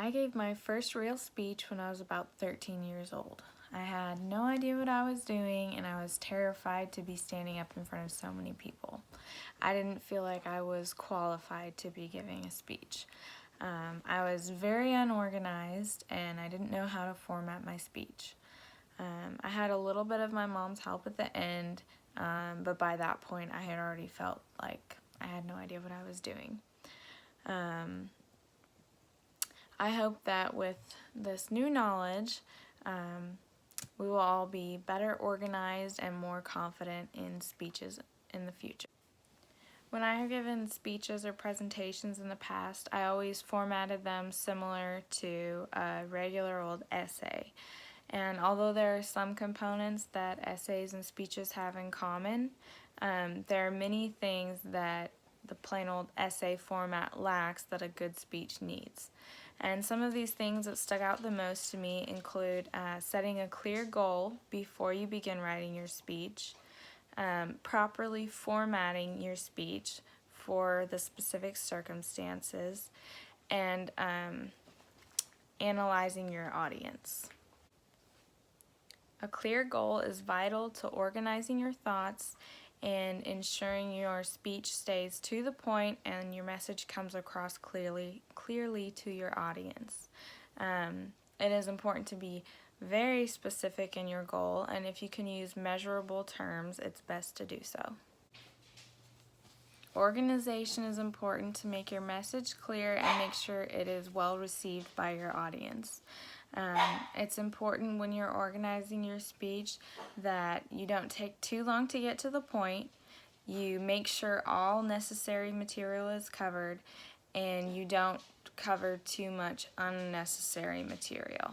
I gave my first real speech when I was about 13 years old. I had no idea what I was doing, and I was terrified to be standing up in front of so many people. I didn't feel like I was qualified to be giving a speech. I was very unorganized, and I didn't know how to format my speech. I had a little bit of my mom's help at the end, but by that point I had already felt like I had no idea what I was doing. I hope that with this new knowledge, we will all be better organized and more confident in speeches in the future. When I have given speeches or presentations in the past, I always formatted them similar to a regular old essay. And although there are some components that essays and speeches have in common, there are many things that the plain old essay format lacks that a good speech needs. And some of these things that stuck out the most to me include setting a clear goal before you begin writing your speech, properly formatting your speech for the specific circumstances, and analyzing your audience. A clear goal is vital to organizing your thoughts and ensuring your speech stays to the point and your message comes across clearly to your audience. It is important to be very specific in your goal, and if you can use measurable terms, it's best to do so. Organization is important to make your message clear and make sure it is well received by your audience. It's important when you're organizing your speech that you don't take too long to get to the point, you make sure all necessary material is covered, and you don't cover too much unnecessary material.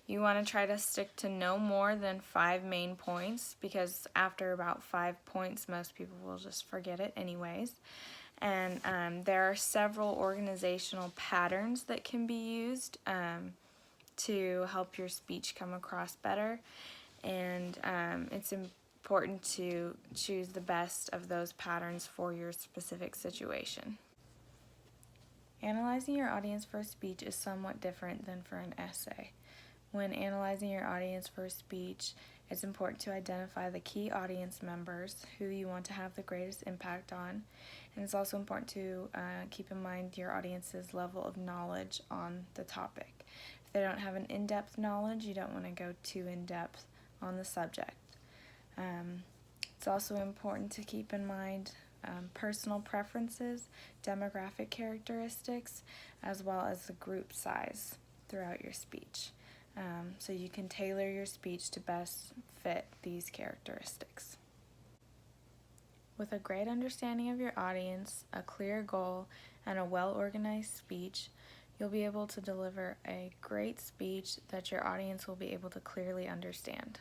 You want to try to stick to no more than 5 main points, because after about 5 points most people will just forget it anyways. And there are several organizational patterns that can be used to help your speech come across better, and it's important to choose the best of those patterns for your specific situation. Analyzing your audience for a speech is somewhat different than for an essay. When analyzing your audience for a speech, it's important to identify the key audience members who you want to have the greatest impact on, and it's also important to keep in mind your audience's level of knowledge on the topic. If they don't have an in-depth knowledge, you don't want to go too in-depth on the subject. It's also important to keep in mind personal preferences, demographic characteristics, as well as the group size throughout your speech. So you can tailor your speech to best fit these characteristics. With a great understanding of your audience, a clear goal, and a well-organized speech, you'll be able to deliver a great speech that your audience will be able to clearly understand.